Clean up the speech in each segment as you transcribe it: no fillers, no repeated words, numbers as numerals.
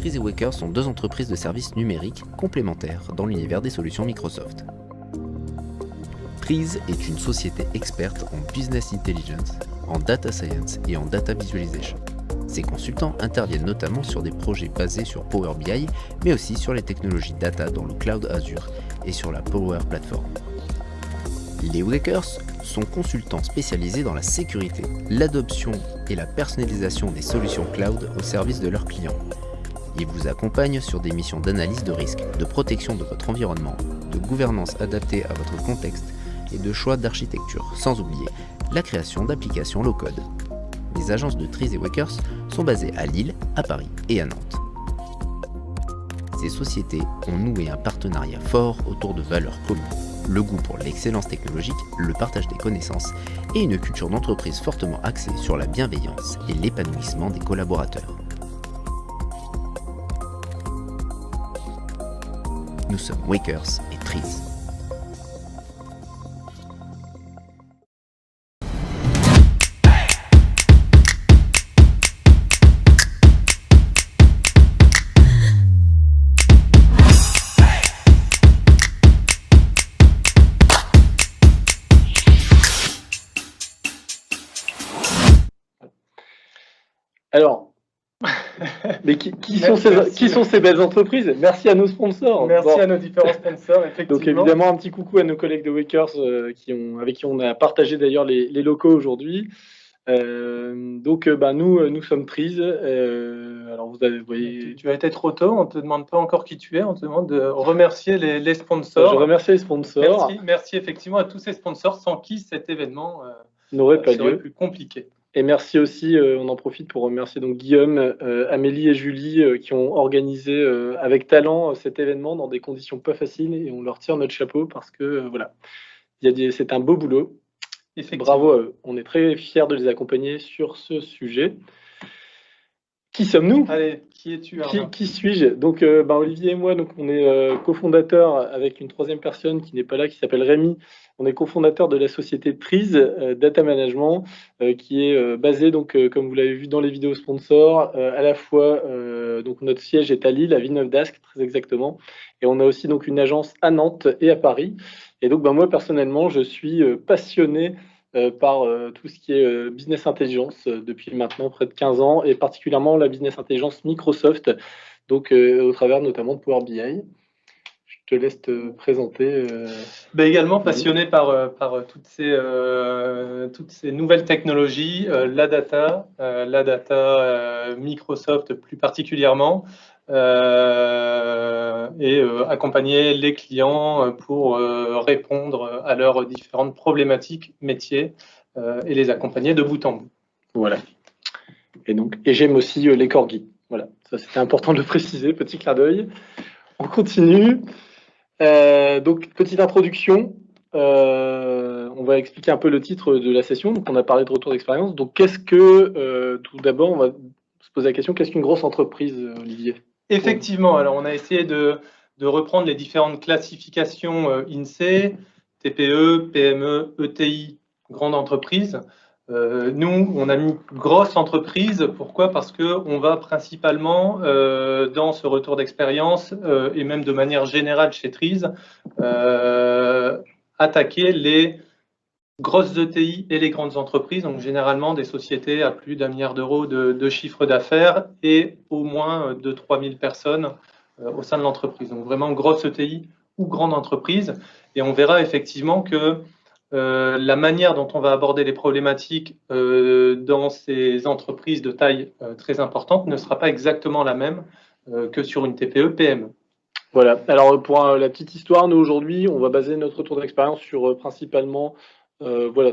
Trees et Waker sont deux entreprises de services numériques complémentaires dans l'univers des solutions Microsoft. Trees est une société experte en business intelligence, en data science et en data visualization. Ces consultants interviennent notamment sur des projets basés sur Power BI, mais aussi sur les technologies data dans le cloud Azure et sur la Power Platform. Les Wakers sont consultants spécialisés dans la sécurité, l'adoption et la personnalisation des solutions cloud au service de leurs clients. Ils vous accompagnent sur des missions d'analyse de risque, de protection de votre environnement, de gouvernance adaptée à votre contexte et de choix d'architecture, sans oublier la création d'applications low-code. Les agences de Trees et Wakers sont basées à Lille, à Paris et à Nantes. Ces sociétés ont noué un partenariat fort autour de valeurs communes, le goût pour l'excellence technologique, le partage des connaissances et une culture d'entreprise fortement axée sur la bienveillance et l'épanouissement des collaborateurs. Nous sommes Wakers et Trees. Alors, mais qui sont ces belles entreprises? Merci à nos sponsors. Merci à nos différents sponsors, effectivement. Donc évidemment, un petit coucou à nos collègues de Wakers avec qui on a partagé d'ailleurs les locaux aujourd'hui. Nous sommes Trees. Alors vous voyez... Tu as été trop tôt, on ne te demande pas encore qui tu es, on te demande de remercier les sponsors. Je remercie les sponsors. Merci effectivement à tous ces sponsors sans qui cet événement n'aurait pas serait lieu. Plus compliqué. Et merci aussi, on en profite pour remercier donc Guillaume, Amélie et Julie qui ont organisé avec talent cet événement dans des conditions pas faciles et on leur tire notre chapeau parce que voilà, c'est un beau boulot. Bravo à eux. On est très fiers de les accompagner sur ce sujet. Qui sommes-nous? Allez, qui es-tu? Qui suis-je? Donc, Olivier et moi, donc, on est cofondateurs avec une troisième personne qui n'est pas là, qui s'appelle Rémi. On est cofondateur de la société Trees Data Management, qui est basée, donc, comme vous l'avez vu dans les vidéos sponsors, à la fois, donc, notre siège est à Lille, à Villeneuve-d'Ascq, très exactement. Et on a aussi donc, une agence à Nantes et à Paris. Et donc, moi, personnellement, je suis passionné par tout ce qui est business intelligence depuis maintenant près de 15 ans et particulièrement la business intelligence Microsoft, donc au travers notamment de Power BI. Je te laisse te présenter. Également passionné par toutes ces nouvelles technologies, la data Microsoft plus particulièrement, et accompagner les clients pour répondre à leurs différentes problématiques métiers et les accompagner de bout en bout. Voilà. Et j'aime aussi les corgis. Voilà, ça c'était important de le préciser, petit clin d'œil. On continue. Donc, petite introduction. On va expliquer un peu le titre de la session. Donc, on a parlé de retour d'expérience. Donc, tout d'abord, on va se poser la question, qu'est-ce qu'une grosse entreprise, Olivier? Effectivement, alors on a essayé de reprendre les différentes classifications INSEE, TPE, PME, ETI, grande entreprise. Nous, on a mis grosse entreprise. Pourquoi? Parce qu'on va principalement, dans ce retour d'expérience, et même de manière générale chez Trees, attaquer les grosses ETI et les grandes entreprises, donc généralement des sociétés à plus d'1 milliard d'euros de chiffre d'affaires et au moins 2-3 000 personnes au sein de l'entreprise. Donc vraiment grosse ETI ou grande entreprise. Et on verra effectivement que la manière dont on va aborder les problématiques dans ces entreprises de taille très importante ne sera pas exactement la même que sur une TPE-PME. Voilà. Alors, pour la petite histoire, nous, aujourd'hui, on va baser notre retour d'expérience sur principalement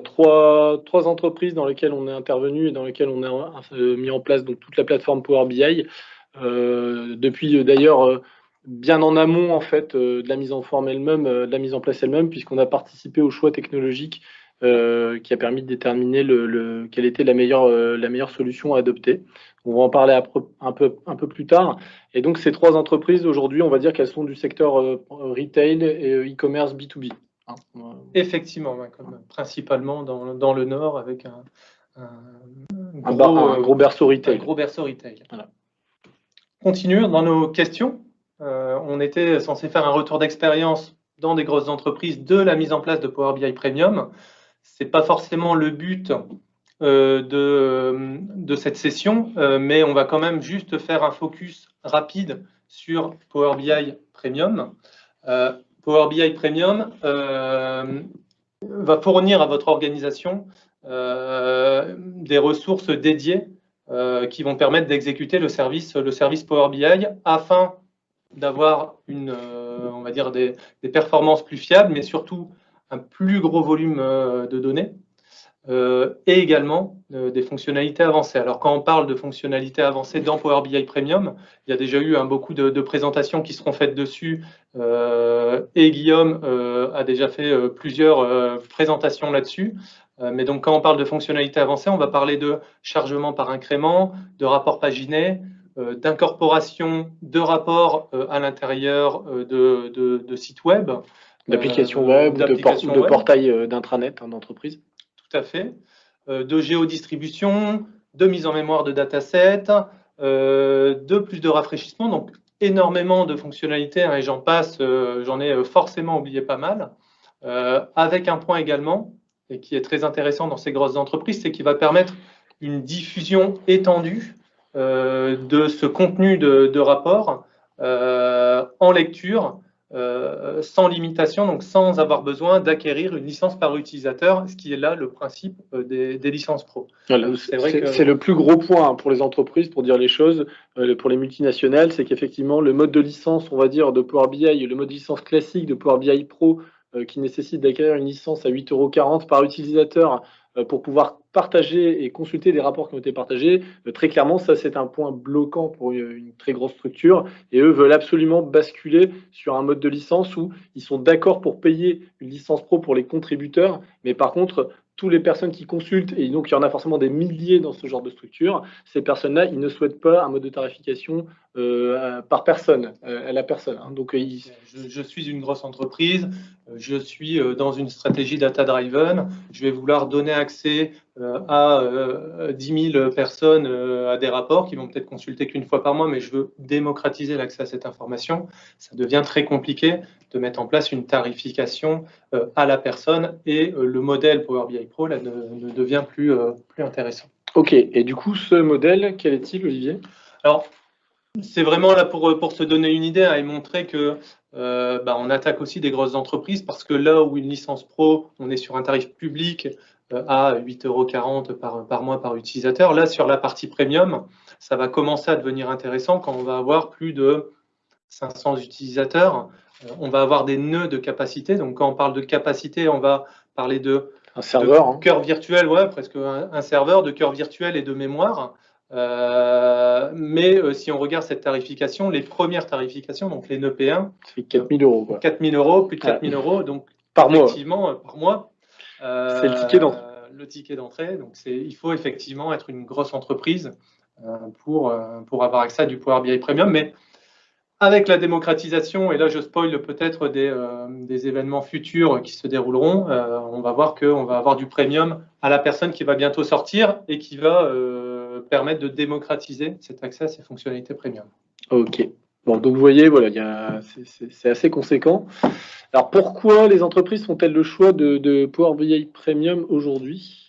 trois entreprises dans lesquelles on est intervenu et dans lesquelles on a mis en place donc, toute la plateforme Power BI. Depuis d'ailleurs bien en amont en fait de la mise en forme elle-même, de la mise en place elle-même, puisqu'on a participé au choix technologique qui a permis de déterminer quelle était la meilleure solution à adopter. On va en parler un peu plus tard. Et donc ces trois entreprises aujourd'hui, on va dire qu'elles sont du secteur retail et e-commerce B2B. Effectivement, comme principalement dans le Nord avec un gros berceau retail. Un gros berceau retail. Voilà. continue dans nos questions. On était censé faire un retour d'expérience dans des grosses entreprises de la mise en place de Power BI Premium. Ce n'est pas forcément le but de cette session, mais on va quand même juste faire un focus rapide sur Power BI Premium. Power BI Premium va fournir à votre organisation des ressources dédiées qui vont permettre d'exécuter le service Power BI afin d'avoir on va dire des performances plus fiables, mais surtout un plus gros volume de données et également des fonctionnalités avancées. Alors quand on parle de fonctionnalités avancées dans Power BI Premium, il y a déjà eu beaucoup de présentations qui seront faites dessus et Guillaume a déjà fait plusieurs présentations là-dessus. Mais donc quand on parle de fonctionnalités avancées, on va parler de chargement par incrément, de rapports paginés, d'incorporation de rapports à l'intérieur de sites web. D'applications web ou de portail d'intranet d'entreprise. Tout à fait. De géodistribution, de mise en mémoire de datasets, de plus de rafraîchissement. Donc, énormément de fonctionnalités, et j'en passe, j'en ai forcément oublié pas mal. Avec un point également, et qui est très intéressant dans ces grosses entreprises, c'est qu'il va permettre une diffusion étendue de ce contenu de rapport en lecture, sans limitation, donc sans avoir besoin d'acquérir une licence par utilisateur, ce qui est là le principe des licences pro. Voilà, c'est le plus gros point pour les entreprises, pour dire les choses, pour les multinationales, c'est qu'effectivement le mode de licence, on va dire, de Power BI, le mode de licence classique de Power BI Pro, qui nécessite d'acquérir une licence à 8,40 € par utilisateur pour pouvoir partager et consulter des rapports qui ont été partagés. Très clairement, ça, c'est un point bloquant pour une très grosse structure. Et eux veulent absolument basculer sur un mode de licence où ils sont d'accord pour payer une licence pro pour les contributeurs. Mais par contre, toutes les personnes qui consultent, et donc il y en a forcément des milliers dans ce genre de structure, ces personnes-là, ils ne souhaitent pas un mode de tarification par personne, à la personne. Hein. Donc, je suis une grosse entreprise, je suis dans une stratégie data-driven, je vais vouloir donner accès à 10 000 personnes à des rapports qui vont peut-être consulter qu'une fois par mois, mais je veux démocratiser l'accès à cette information. Ça devient très compliqué de mettre en place une tarification à la personne et le modèle Power BI Pro là, ne devient plus intéressant. Ok, et du coup, ce modèle, quel est-il, Olivier? Alors, c'est vraiment là pour se donner une idée et montrer que on attaque aussi des grosses entreprises parce que là où une licence pro, on est sur un tarif public à 8,40 € par mois par utilisateur. Là, sur la partie premium, ça va commencer à devenir intéressant quand on va avoir plus de 500 utilisateurs. On va avoir des nœuds de capacité. Donc, quand on parle de capacité, on va parler de un serveur, de cœur virtuel, ouais, presque un serveur, de cœur virtuel et de mémoire. Mais si on regarde cette tarification, les premières tarifications, donc les nœuds P1, c'est 4 000 €. 4 000 €, plus de 4 000 €, donc par effectivement, par mois. C'est le ticket d'entrée. Le ticket d'entrée. Donc il faut effectivement être une grosse entreprise pour avoir accès à du Power BI Premium. Mais avec la démocratisation, et là je spoil peut-être des événements futurs qui se dérouleront, on va voir qu'on va avoir du premium à la personne qui va bientôt sortir et qui va permettre de démocratiser cet accès à ces fonctionnalités premium. Ok. Bon, donc vous voyez, voilà, c'est assez conséquent. Alors pourquoi les entreprises font-elles le choix de Power BI Premium aujourd'hui?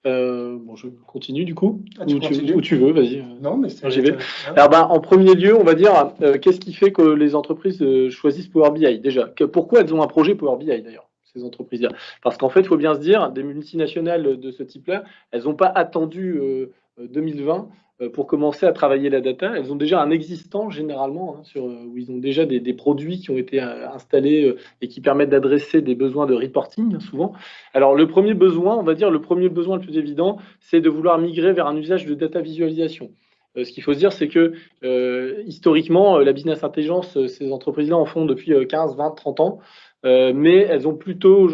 Bon, je continue du coup. Où tu veux, vas-y. Non, mais j'y vais. Alors, en premier lieu, on va dire, qu'est-ce qui fait que les entreprises choisissent Power BI déjà? Pourquoi elles ont un projet Power BI d'ailleurs, ces entreprises-là? Parce qu'en fait, il faut bien se dire, des multinationales de ce type-là, elles n'ont pas attendu 2020 pour commencer à travailler la data. Elles ont déjà un existant généralement, où ils ont déjà des produits qui ont été installés et qui permettent d'adresser des besoins de reporting souvent. Alors le premier besoin, on va dire le besoin le plus évident, c'est de vouloir migrer vers un usage de data visualisation. Ce qu'il faut se dire, c'est que historiquement, la business intelligence, ces entreprises-là en font depuis 15, 20, 30 ans. Mais elles ont plutôt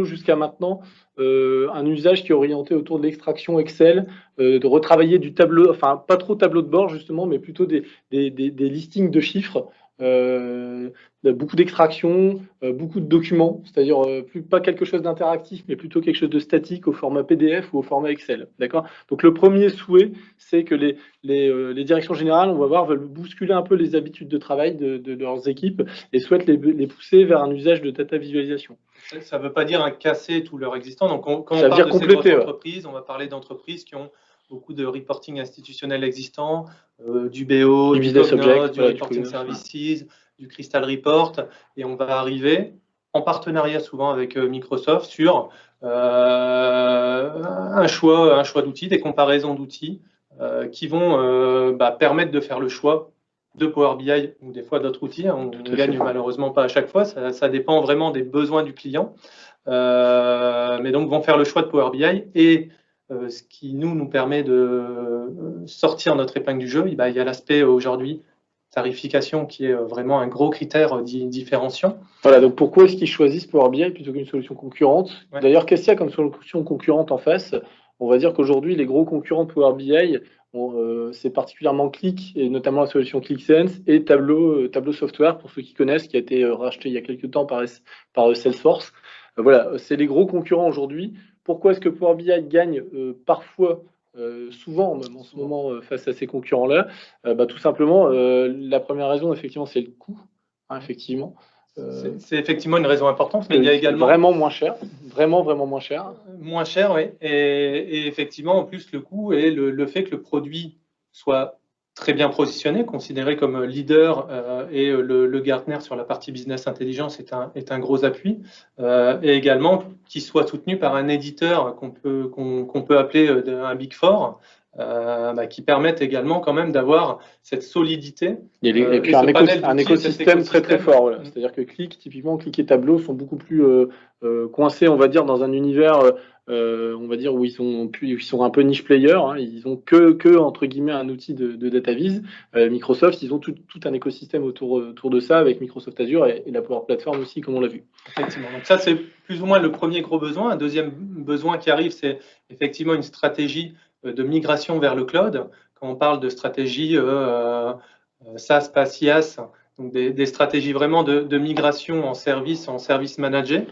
jusqu'à maintenant un usage qui est orienté autour de l'extraction Excel, de retravailler du tableau, enfin pas trop tableau de bord justement, mais plutôt des listings de chiffres beaucoup d'extraction, beaucoup de documents, c'est-à-dire pas quelque chose d'interactif, mais plutôt quelque chose de statique au format PDF ou au format Excel. D'accord ? Donc le premier souhait, c'est que les directions générales, on va voir, veulent bousculer un peu les habitudes de travail de leurs équipes et souhaitent les pousser vers un usage de data visualisation. Ça ne veut pas dire casser tout leur existant. Donc, quand Ça on veut dire parle de ces compléter, grosses entreprises, on va parler d'entreprises qui ont beaucoup de reporting institutionnel existant, du BO, Du du business Cognos, object, du voilà, du reporting Cognos, services, du Crystal Report, et on va arriver en partenariat souvent avec Microsoft sur un choix d'outils, des comparaisons d'outils qui vont permettre de faire le choix de Power BI ou des fois d'autres outils. On ne gagne malheureusement pas à chaque fois, ça dépend vraiment des besoins du client. Mais donc vont faire le choix de Power BI et ce qui nous permet de sortir notre épingle du jeu, il y a l'aspect aujourd'hui tarification qui est vraiment un gros critère différenciant. Voilà, donc pourquoi est-ce qu'ils choisissent Power BI plutôt qu'une solution concurrente? Ouais. D'ailleurs, qu'est-ce qu'il y a comme solution concurrente en face? On va dire qu'aujourd'hui, les gros concurrents de Power BI, c'est particulièrement Qlik, et notamment la solution QlikSense, et Tableau Software, pour ceux qui connaissent, qui a été racheté il y a quelques temps par Salesforce. Voilà, c'est les gros concurrents aujourd'hui. Pourquoi est-ce que Power BI gagne parfois, souvent même en ce moment, face à ces concurrents-là? Tout simplement, la première raison, effectivement, c'est le coût, hein, effectivement. C'est effectivement une raison importante, mais il y a également vraiment moins cher, vraiment moins cher. Moins cher, oui. Et effectivement, en plus, le coût et le fait que le produit soit très bien positionné, considéré comme leader, et le Gartner sur la partie business intelligence est un gros appui, et également qu'il soit soutenu par un éditeur qu'on peut appeler un Big Four, qui permettent également quand même d'avoir cette solidité. Et puis un écosystème très fort. Voilà. C'est-à-dire que Qlik, typiquement, Qlik et Tableau sont beaucoup plus coincés, on va dire, dans un univers, on va dire, où ils sont un peu niche player. Hein. Ils ont que entre guillemets un outil de data vis. Microsoft, ils ont tout un écosystème autour de ça, avec Microsoft Azure et la Power Platform aussi, comme on l'a vu. Effectivement. Donc ça, c'est plus ou moins le premier gros besoin. Un deuxième besoin qui arrive, c'est effectivement une stratégie de migration vers le cloud. Quand on parle de stratégie SaaS, PaaS, IaaS, donc des stratégies vraiment de migration en service managé.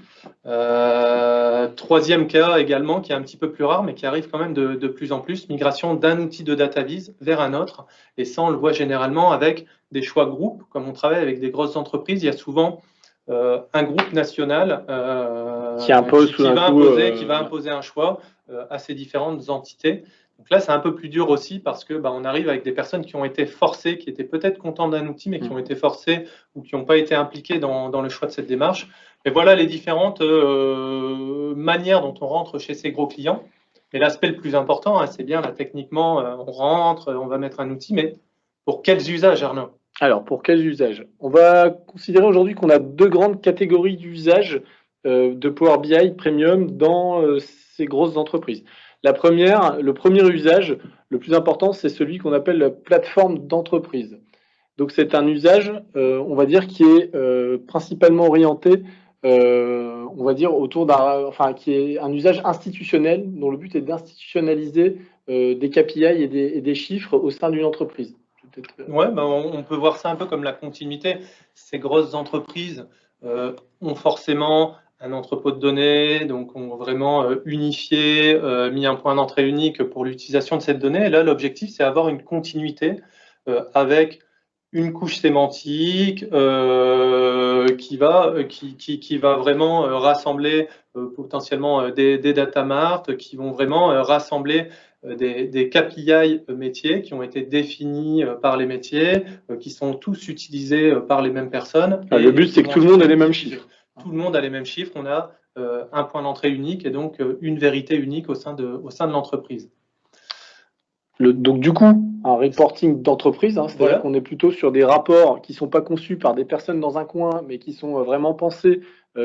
Troisième cas également, qui est un petit peu plus rare, mais qui arrive quand même de plus en plus, migration d'un outil de data vis vers un autre. Et ça, on le voit généralement avec des choix groupes. Comme on travaille avec des grosses entreprises, il y a souvent un groupe national qui va imposer un choix à ces différentes entités. Donc là, c'est un peu plus dur aussi parce que on arrive avec des personnes qui ont été forcées, qui étaient peut-être contentes d'un outil, mais qui ont été forcées ou qui n'ont pas été impliquées dans le choix de cette démarche. Mais voilà les différentes manières dont on rentre chez ces gros clients. Et l'aspect le plus important, c'est bien là, techniquement, on rentre, on va mettre un outil, mais pour quels usages, Arnaud? Alors, pour quels usages? On va considérer aujourd'hui qu'on a deux grandes catégories d'usages de Power BI Premium dans ces grosses entreprises. Le premier usage, le plus important, c'est celui qu'on appelle la plateforme d'entreprise. Donc, c'est un usage, on va dire, qui est principalement orienté, on va dire, qui est un usage institutionnel, dont le but est d'institutionnaliser des KPI et des chiffres au sein d'une entreprise. Ouais, on peut voir ça un peu comme la continuité. Ces grosses entreprises ont forcément un entrepôt de données, donc ont vraiment unifié, mis un point d'entrée unique pour l'utilisation de cette donnée. Et là, l'objectif, c'est avoir une continuité avec une couche sémantique qui va vraiment rassembler potentiellement des data marts, qui vont vraiment rassembler des KPI métiers qui ont été définis par les métiers, qui sont tous utilisés par les mêmes personnes. Le but, c'est que tout le monde ait les mêmes chiffres. Tout le monde a les mêmes chiffres. On a un point d'entrée unique et donc une vérité unique au sein de l'entreprise. Donc du coup, un reporting d'entreprise, hein, c'est-à-dire qu'on est plutôt sur des rapports qui ne sont pas conçus par des personnes dans un coin, mais qui sont vraiment pensés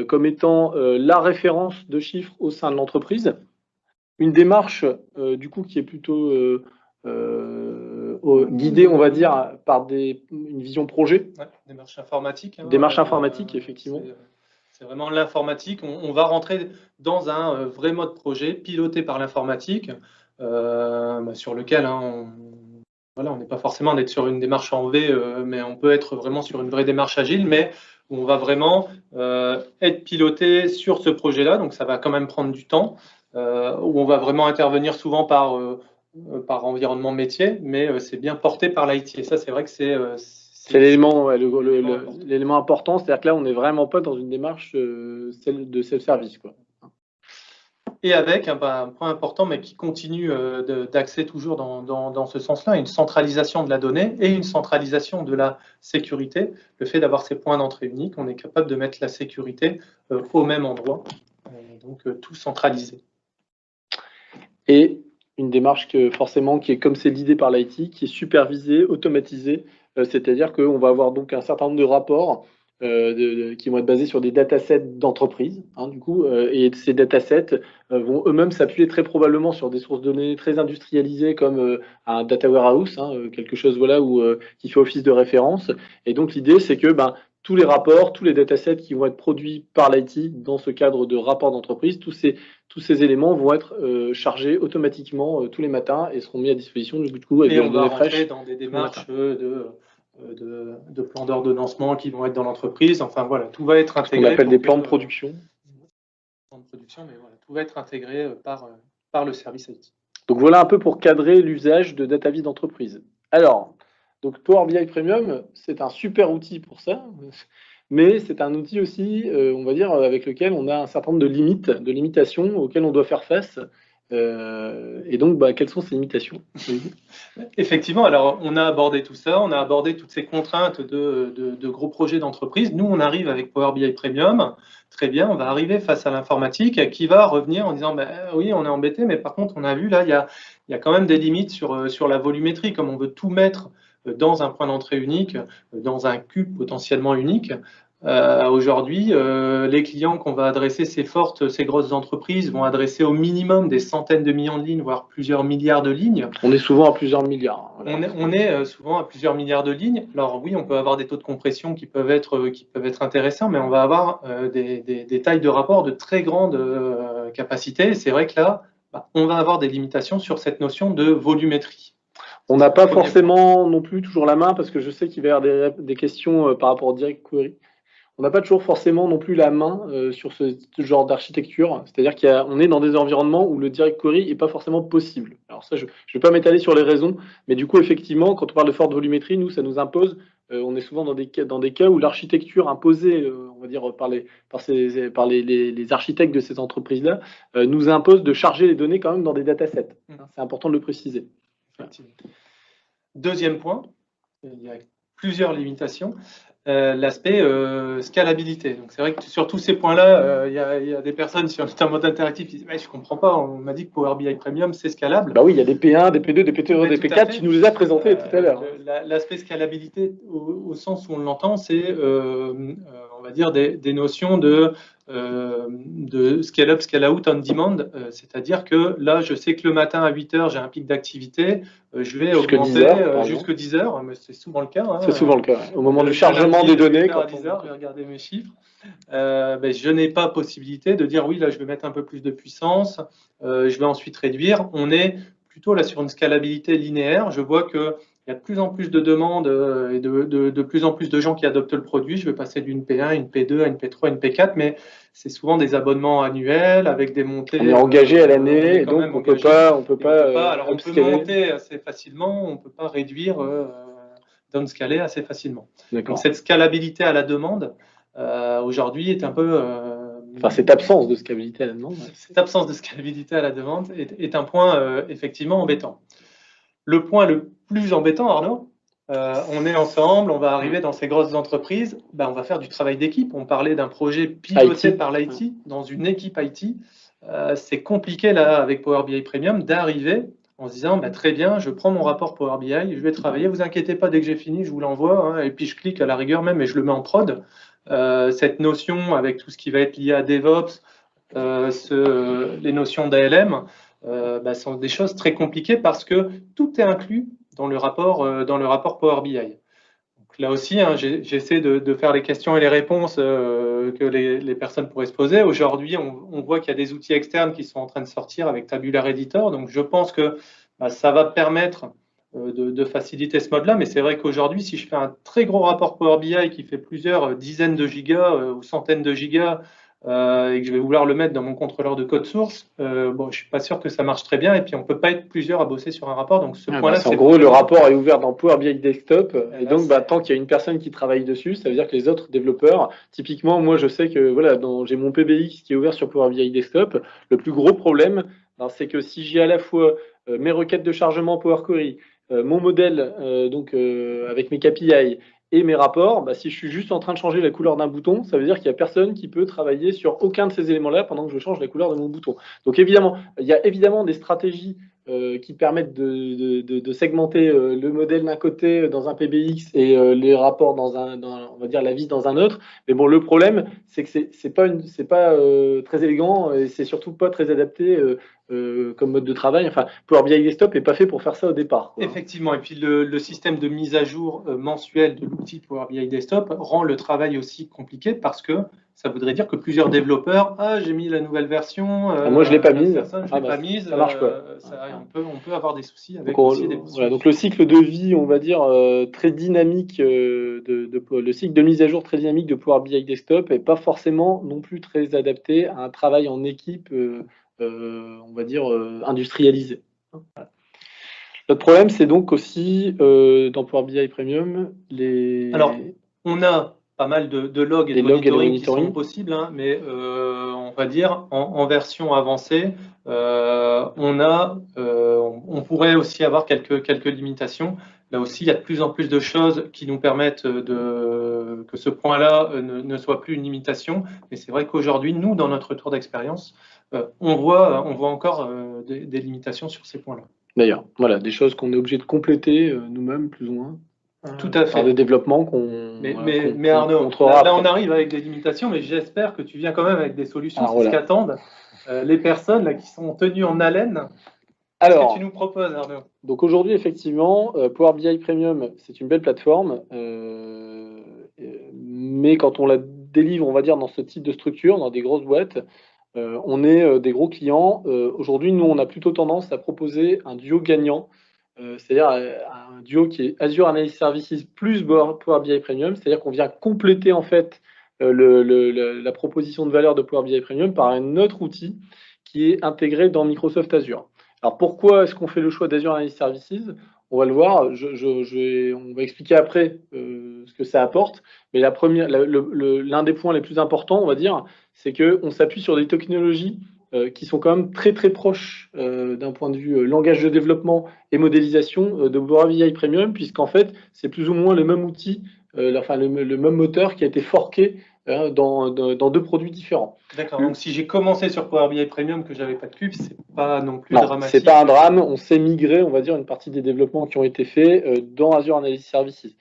comme étant la référence de chiffres au sein de l'entreprise. Une démarche du coup qui est plutôt guidée, on va dire, par une vision projet. Ouais, démarche informatique. Démarche informatique, effectivement. C'est vraiment l'informatique. On va rentrer dans un vrai mode projet piloté par l'informatique. Sur lequel voilà, on n'est pas forcément d'être sur une démarche en V, mais on peut être vraiment sur une vraie démarche agile, mais où on va vraiment être piloté sur ce projet-là, donc ça va quand même prendre du temps, où on va vraiment intervenir souvent par environnement métier, mais c'est bien porté par l'IT. Et ça, c'est vrai que c'est l'élément l'élément important, c'est-à-dire que là, on n'est vraiment pas dans une démarche celle de self-service, quoi. Et avec un point important, mais qui continue d'axer toujours dans ce sens-là, une centralisation de la donnée et une centralisation de la sécurité. Le fait d'avoir ces points d'entrée uniques, on est capable de mettre la sécurité au même endroit, donc tout centralisé. Et une démarche forcément qui est comme c'est l'idée par l'IT, qui est supervisée, automatisée, c'est-à-dire qu'on va avoir donc un certain nombre de rapports qui vont être basés sur des datasets d'entreprise, du coup, et ces datasets vont eux-mêmes s'appuyer très probablement sur des sources de données très industrialisées comme un data warehouse, quelque chose voilà, qui fait office de référence. Et donc l'idée, c'est que tous les rapports, tous les datasets qui vont être produits par l'IT dans ce cadre de rapport d'entreprise, tous ces éléments vont être chargés automatiquement tous les matins et seront mis à disposition du coup avec des données fraîches dans des démarches de plans d'ordonnancement qui vont être dans l'entreprise. Enfin voilà, tout va être intégré. Ce qu'on appelle des plans de production. Mais voilà, tout va être intégré par le service IT. Donc voilà un peu pour cadrer l'usage de DataVis d'entreprise. Alors, donc Power BI Premium, c'est un super outil pour ça, mais c'est un outil aussi, on va dire, avec lequel on a un certain nombre de limites, de limitations auxquelles on doit faire face. Et donc, quelles sont ces limitations? Effectivement, alors on a abordé tout ça, on a abordé toutes ces contraintes de gros projets d'entreprise. Nous, on arrive avec Power BI Premium, très bien, on va arriver face à l'informatique qui va revenir en disant oui, on est embêté, mais par contre, on a vu là, il y a quand même des limites sur la volumétrie, comme on veut tout mettre dans un point d'entrée unique, dans un cube potentiellement unique. Aujourd'hui, les clients qu'on va adresser, ces grosses entreprises, vont adresser au minimum des centaines de millions de lignes, voire plusieurs milliards de lignes. On est souvent à plusieurs milliards. On est souvent à plusieurs milliards de lignes. Alors oui, on peut avoir des taux de compression qui peuvent être intéressants, mais on va avoir des tailles de rapport de très grande capacité. C'est vrai que là, on va avoir des limitations sur cette notion de volumétrie. On n'a pas forcément non plus toujours la main, parce que je sais qu'il va y avoir des questions par rapport au Direct Query. On n'a pas toujours forcément non plus la main sur ce genre d'architecture. C'est-à-dire qu'on est dans des environnements où le Direct Query n'est pas forcément possible. Alors ça, je ne vais pas m'étaler sur les raisons, mais du coup, effectivement, quand on parle de forte volumétrie, nous, ça nous impose, on est souvent dans des cas où l'architecture imposée, on va dire, par les architectes de ces entreprises-là, nous impose de charger les données quand même dans des datasets. C'est important de le préciser. Deuxième point, il y a plusieurs limitations. L'aspect scalabilité. Donc c'est vrai que sur tous ces points-là, il y a des personnes sur un mode interactif qui disent je ne comprends pas, on m'a dit que Power BI Premium c'est scalable. Oui, il y a des P1, des P2, des P3, des P4, tu nous les as présentés tout à l'heure. L'aspect scalabilité, au sens où on l'entend, c'est on va dire des notions de scale up, scale out on demand, c'est-à-dire que là, je sais que le matin à 8 h, j'ai un pic d'activité, je vais augmenter jusqu'à 10 h, mais c'est souvent le cas. C'est souvent le cas, au moment du chargement des données. Quand à 10 h, je vais regarder mes chiffres. Je n'ai pas possibilité de dire oui, là, je vais mettre un peu plus de puissance, je vais ensuite réduire. On est plutôt là sur une scalabilité linéaire. Je vois que il y a de plus en plus de demandes et de plus en plus de gens qui adoptent le produit. Je vais passer d'une P1, une P2, à une P3, une P4, mais c'est souvent des abonnements annuels avec des montées. On est engagé à l'année, et donc on peut pas. Alors on peut monter assez facilement, on ne peut pas réduire, downscaler assez facilement. Donc cette scalabilité à la demande, aujourd'hui, est un peu. Cette absence de scalabilité à la demande. Cette absence de scalabilité à la demande est un point effectivement embêtant. Le point le plus embêtant, Arnaud, on est ensemble, on va arriver dans ces grosses entreprises, on va faire du travail d'équipe. On parlait d'un projet piloté par l'IT, dans une équipe IT. C'est compliqué là, avec Power BI Premium, d'arriver en se disant très bien, je prends mon rapport Power BI, je vais travailler, vous inquiétez pas, dès que j'ai fini, je vous l'envoie, et puis je clique à la rigueur même et je le mets en prod. Cette notion avec tout ce qui va être lié à DevOps, les notions d'ALM, sont des choses très compliquées parce que tout est inclus dans le rapport Power BI. Donc là aussi, j'essaie de faire les questions et les réponses que les personnes pourraient se poser. Aujourd'hui, on voit qu'il y a des outils externes qui sont en train de sortir avec Tabular Editor. Donc je pense que ça va permettre de faciliter ce mode-là, mais c'est vrai qu'aujourd'hui, si je fais un très gros rapport Power BI qui fait plusieurs dizaines de gigas ou centaines de gigas et que je vais vouloir le mettre dans mon contrôleur de code source, bon, je ne suis pas sûr que ça marche très bien, et puis on ne peut pas être plusieurs à bosser sur un rapport, donc ce point-là, en gros, le rapport est ouvert dans Power BI Desktop, et donc tant qu'il y a une personne qui travaille dessus, ça veut dire que les autres développeurs, typiquement, moi je sais que voilà, j'ai mon PBX qui est ouvert sur Power BI Desktop, le plus gros problème, c'est que si j'ai à la fois mes requêtes de chargement Power Query, mon modèle avec mes KPI et mes rapports, si je suis juste en train de changer la couleur d'un bouton, ça veut dire qu'il n'y a personne qui peut travailler sur aucun de ces éléments-là pendant que je change la couleur de mon bouton. Donc évidemment, il y a évidemment des stratégies qui permettent de segmenter le modèle d'un côté dans un PBX et les rapports on va dire la vis dans un autre. Mais bon, le problème, c'est que c'est pas très élégant et c'est surtout pas très adapté comme mode de travail. Enfin, Power BI Desktop n'est pas fait pour faire ça au départ, quoi. Effectivement, et puis le système de mise à jour mensuel de l'outil Power BI Desktop rend le travail aussi compliqué parce que ça voudrait dire que plusieurs développeurs, j'ai mis la nouvelle version. Moi, je l'ai pas mise. Je l'ai pas mise. Ça marche pas. On peut avoir des soucis avec donc le cycle de vie, on va dire très dynamique le cycle de mise à jour très dynamique de Power BI Desktop est pas forcément non plus très adapté à un travail en équipe, on va dire industrialisé. Voilà. Notre problème, c'est donc aussi dans Power BI Premium Alors, on a pas mal de logs et de monitoring qui sont possibles, hein, mais on va dire en version avancée, on pourrait aussi avoir quelques limitations. Là aussi, il y a de plus en plus de choses qui nous permettent que ce point-là ne soit plus une limitation. Mais c'est vrai qu'aujourd'hui, nous, dans notre retour d'expérience, on voit encore des limitations sur ces points-là. D'ailleurs, voilà, des choses qu'on est obligé de compléter nous-mêmes, plus ou moins. Tout à fait. Par des développements mais Arnaud, là on arrive avec des limitations, mais j'espère que tu viens quand même avec des solutions. C'est ce qu'attendent les personnes là, qui sont tenues en haleine. Qu'est-ce que tu nous proposes, Arnaud? Donc aujourd'hui, effectivement, Power BI Premium, c'est une belle plateforme, mais quand on la délivre, on va dire, dans ce type de structure, dans des grosses boîtes, on est des gros clients. Aujourd'hui, nous, on a plutôt tendance à proposer un duo gagnant, c'est-à-dire un duo qui est Azure Analysis Services plus Power BI Premium, c'est-à-dire qu'on vient compléter en fait la proposition de valeur de Power BI Premium par un autre outil qui est intégré dans Microsoft Azure. Alors pourquoi est-ce qu'on fait le choix d'Azure Analysis Services? On va le voir, on va expliquer après ce que ça apporte, mais l'un des points les plus importants, on va dire, c'est qu'on s'appuie sur des technologies qui sont quand même très très proches d'un point de vue langage de développement et modélisation de Power BI Premium, puisqu'en fait, c'est plus ou moins le même outil, le même moteur qui a été forqué dans deux produits différents. D'accord, donc si j'ai commencé sur Power BI Premium que j'avais pas de cube, c'est pas non plus dramatique. C'est pas un drame, on s'est migré, on va dire, une partie des développements qui ont été faits dans Azure Analysis Services.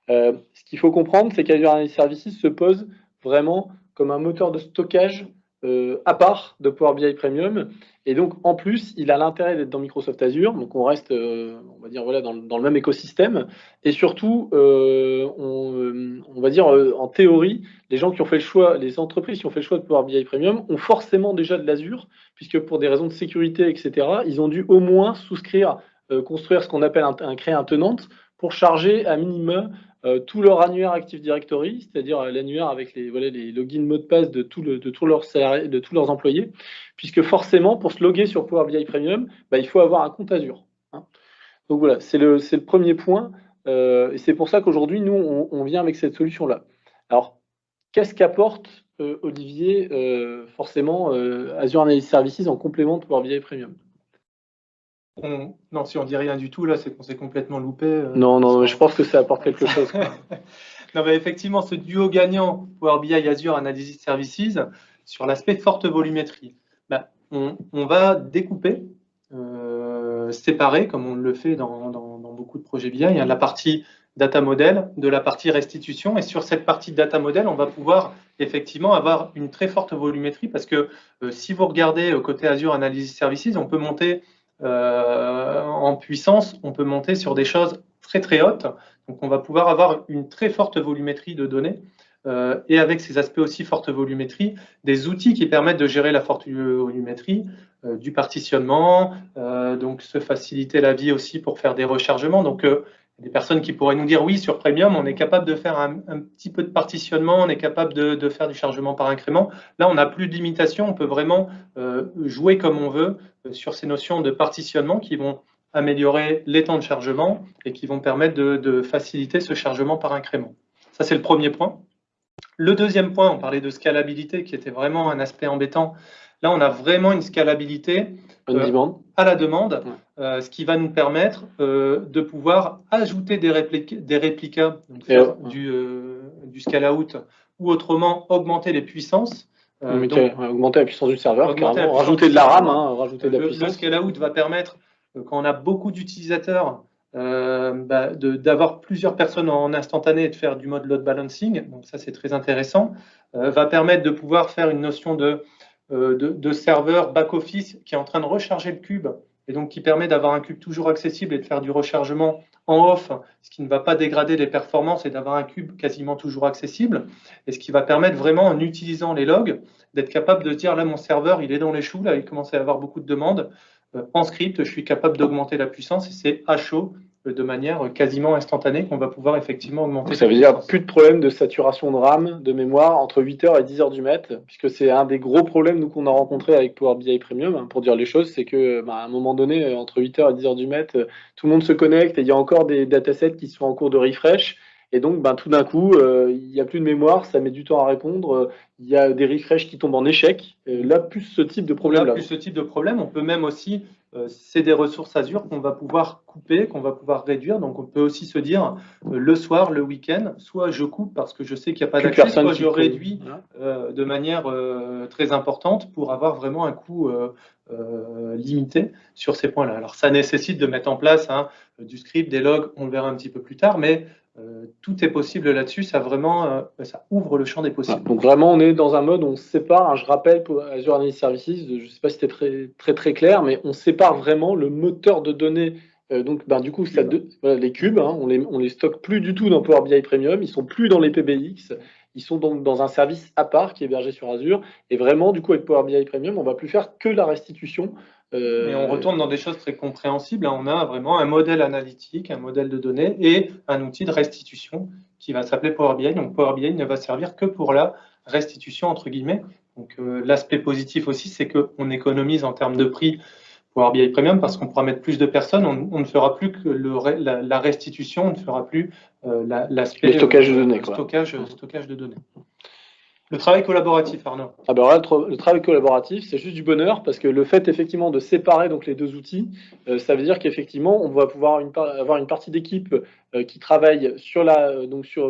Ce qu'il faut comprendre, c'est qu'Azure Analysis Services se pose vraiment comme un moteur de stockage à part de Power BI Premium, et donc en plus il a l'intérêt d'être dans Microsoft Azure, donc on reste on va dire voilà dans le même écosystème, et surtout on va dire en théorie les gens qui ont fait le choix, les entreprises qui ont fait le choix de Power BI Premium ont forcément déjà de l'Azure, puisque pour des raisons de sécurité etc ils ont dû au moins souscrire, construire ce qu'on appelle créer un tenant pour charger à minima tout leur annuaire Active Directory, c'est-à-dire l'annuaire avec les logins mots de passe de tous leurs salariés, de tous leurs employés, puisque forcément, pour se loguer sur Power BI Premium, il faut avoir un compte Azure. Hein. Donc voilà, c'est le premier point, et c'est pour ça qu'aujourd'hui, nous, on vient avec cette solution-là. Alors, qu'est-ce qu'apporte, Olivier, forcément, Azure Analysis Services en complément de Power BI Premium? Non, si on dit rien du tout, là, c'est qu'on s'est complètement loupé. Non, je pense que ça apporte quelque chose. Non, mais effectivement, ce duo gagnant Power BI Azure Analysis Services, sur l'aspect forte volumétrie, on va découper, séparer, comme on le fait dans beaucoup de projets BI, la partie data model de la partie restitution. Et sur cette partie data model, on va pouvoir effectivement avoir une très forte volumétrie, parce que si vous regardez côté Azure Analysis Services, on peut monter en puissance, on peut monter sur des choses très très hautes, donc on va pouvoir avoir une très forte volumétrie de données et avec ces aspects aussi forte volumétrie, des outils qui permettent de gérer la forte volumétrie, du partitionnement, donc se faciliter la vie aussi pour faire des rechargements. Donc, des personnes qui pourraient nous dire oui, sur Premium, on est capable de faire un petit peu de partitionnement, on est capable de faire du chargement par incrément. Là, on n'a plus de limitation, on peut vraiment jouer comme on veut sur ces notions de partitionnement qui vont améliorer les temps de chargement et qui vont permettre de faciliter ce chargement par incrément. Ça, c'est le premier point. Le deuxième point, on parlait de scalabilité qui était vraiment un aspect embêtant. Là, on a vraiment une scalabilité à la demande, ce qui va nous permettre de pouvoir ajouter des réplicas, donc faire du scale-out, ou autrement augmenter les puissances. Augmenter la puissance du serveur, rajouter de la RAM, rajouter de la puissance. Le scale-out va permettre, quand on a beaucoup d'utilisateurs, d'avoir plusieurs personnes en instantané et de faire du mode load balancing, donc ça c'est très intéressant, va permettre de pouvoir faire une notion de serveur back-office qui est en train de recharger le cube et donc qui permet d'avoir un cube toujours accessible et de faire du rechargement en off, ce qui ne va pas dégrader les performances et d'avoir un cube quasiment toujours accessible, et ce qui va permettre vraiment, en utilisant les logs, d'être capable de dire là mon serveur il est dans les choux, là il commence à y avoir beaucoup de demandes, en script je suis capable d'augmenter la puissance et c'est à chaud de manière quasiment instantanée qu'on va pouvoir effectivement augmenter. Ça veut dire plus de problème de saturation de RAM, de mémoire entre 8h et 10h du mat, puisque c'est un des gros problèmes nous qu'on a rencontré avec Power BI Premium, pour dire les choses, c'est que à un moment donné, entre 8h et 10h du mat, tout le monde se connecte et il y a encore des datasets qui sont en cours de refresh. Et donc, tout d'un coup, il n'y a plus de mémoire, ça met du temps à répondre, il y a des refreshs qui tombent en échec. Là, plus ce type de problème-là. Là, plus ce type de problème, on peut même aussi, c'est des ressources Azure qu'on va pouvoir couper, qu'on va pouvoir réduire. Donc, on peut aussi se dire, le soir, le week-end, soit je coupe parce que je sais qu'il n'y a pas d'accès, soit je réduis de manière très importante pour avoir vraiment un coût limité sur ces points-là. Alors, ça nécessite de mettre en place du script, des logs, on le verra un petit peu plus tard, mais tout est possible là-dessus, ça ouvre le champ des possibles. Donc vraiment, on est dans un mode où on se sépare, je rappelle pour Azure Analysis Services, je ne sais pas si c'était très clair, mais on sépare vraiment le moteur de données. Donc du coup, les cubes, on les stocke plus du tout dans Power BI Premium, ils sont plus dans les PBX, ils sont donc dans un service à part qui est hébergé sur Azure, et vraiment du coup avec Power BI Premium, on va plus faire que la restitution. Et on retourne dans des choses très compréhensibles. On a vraiment un modèle analytique, un modèle de données et un outil de restitution qui va s'appeler Power BI. Donc Power BI ne va servir que pour la restitution, entre guillemets. Donc l'aspect positif aussi, c'est qu'on économise en termes de prix Power BI Premium parce qu'on pourra mettre plus de personnes. On ne fera plus que la restitution, on ne fera plus l'aspect stockage de données. Stockage de données. Le travail collaboratif, Arnaud. Le travail collaboratif, c'est juste du bonheur parce que le fait effectivement de séparer donc les deux outils, ça veut dire qu'effectivement on va pouvoir avoir une partie d'équipe qui travaille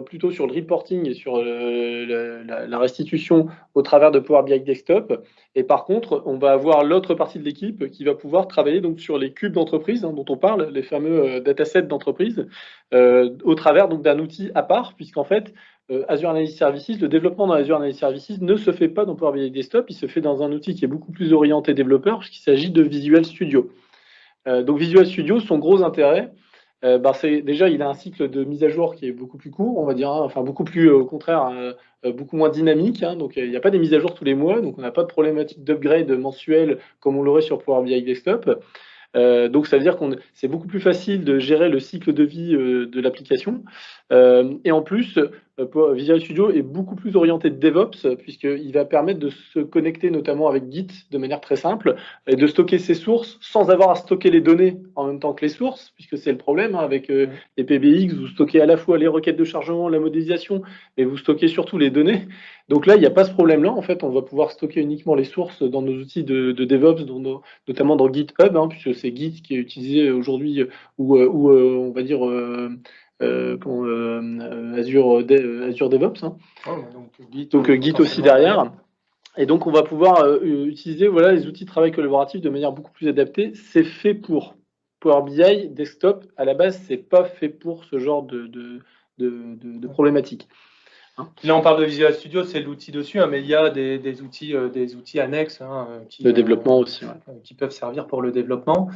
plutôt sur le reporting et sur la restitution au travers de Power BI Desktop. Et par contre, on va avoir l'autre partie de l'équipe qui va pouvoir travailler donc sur les cubes d'entreprise dont on parle, les fameux datasets d'entreprise, au travers donc d'un outil à part, puisqu'en fait Azure Analysis Services, le développement dans Azure Analysis Services ne se fait pas dans Power BI Desktop, il se fait dans un outil qui est beaucoup plus orienté développeur, puisqu'il s'agit de Visual Studio. Donc Visual Studio, son gros intérêt, c'est déjà il a un cycle de mise à jour qui est beaucoup plus court, on va dire, beaucoup plus au contraire, beaucoup moins dynamique. Donc il n'y a pas des mises à jour tous les mois, donc on n'a pas de problématique d'upgrade mensuel comme on l'aurait sur Power BI Desktop. Donc ça veut dire c'est beaucoup plus facile de gérer le cycle de vie de l'application. Et en plus, Visual Studio est beaucoup plus orienté DevOps puisqu'il va permettre de se connecter notamment avec Git de manière très simple et de stocker ses sources sans avoir à stocker les données en même temps que les sources, puisque c'est le problème avec les PBX, vous stockez à la fois les requêtes de chargement, la modélisation, mais vous stockez surtout les données. Donc là, il n'y a pas ce problème-là. En fait, on va pouvoir stocker uniquement les sources dans nos outils de DevOps, notamment dans GitHub, puisque c'est Git qui est utilisé aujourd'hui, ou on va dire Azure DevOps. Donc Git aussi derrière. Et donc, on va pouvoir utiliser les outils de travail collaboratif de manière beaucoup plus adaptée. C'est fait pour Power BI Desktop. À la base, c'est pas fait pour ce genre de problématique. Là, on parle de Visual Studio, c'est l'outil dessus, mais il y a des outils annexes de développement aussi, qui peuvent servir pour le développement.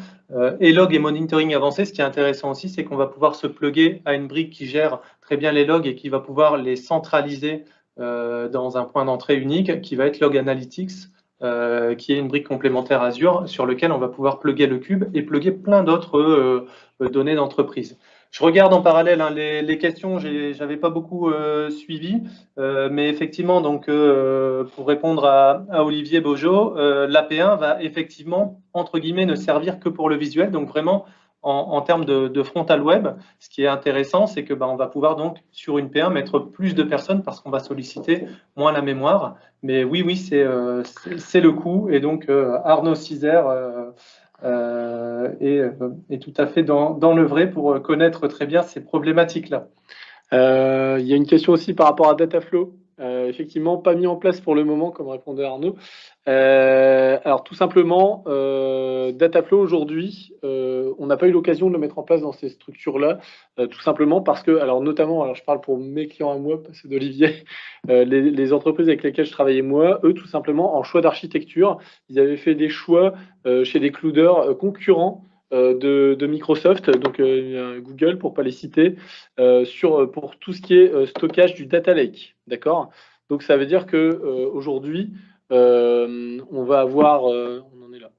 Et log et monitoring avancé, ce qui est intéressant aussi, c'est qu'on va pouvoir se plugger à une brique qui gère très bien les logs et qui va pouvoir les centraliser dans un point d'entrée unique qui va être Log Analytics, qui est une brique complémentaire Azure sur lequel on va pouvoir plugger le cube et plugger plein d'autres données d'entreprise. Je regarde en parallèle les questions, j'avais pas beaucoup suivi, mais effectivement, donc, pour répondre à Olivier Beaujeau, l'AP1 va effectivement, entre guillemets, ne servir que pour le visuel, donc vraiment en termes de frontal web. Ce qui est intéressant, c'est que on va pouvoir donc sur une P1 mettre plus de personnes parce qu'on va solliciter moins la mémoire. Mais oui, c'est le coup, et donc Arnaud Cizer est tout à fait dans le vrai pour connaître très bien ces problématiques-là. Il y a une question aussi par rapport à Dataflow. Effectivement, pas mis en place pour le moment, comme répondait Arnaud. Alors tout simplement, Dataflow aujourd'hui, on n'a pas eu l'occasion de le mettre en place dans ces structures-là, tout simplement parce que, alors notamment, alors je parle pour mes clients à moi, pas ceux d'Olivier, les entreprises avec lesquelles je travaillais moi, eux tout simplement en choix d'architecture, ils avaient fait des choix chez des clouders concurrents de Microsoft, donc Google pour pas les citer, pour tout ce qui est stockage du data lake, d'accord. Donc ça veut dire que aujourd'hui on va avoir, on en est là.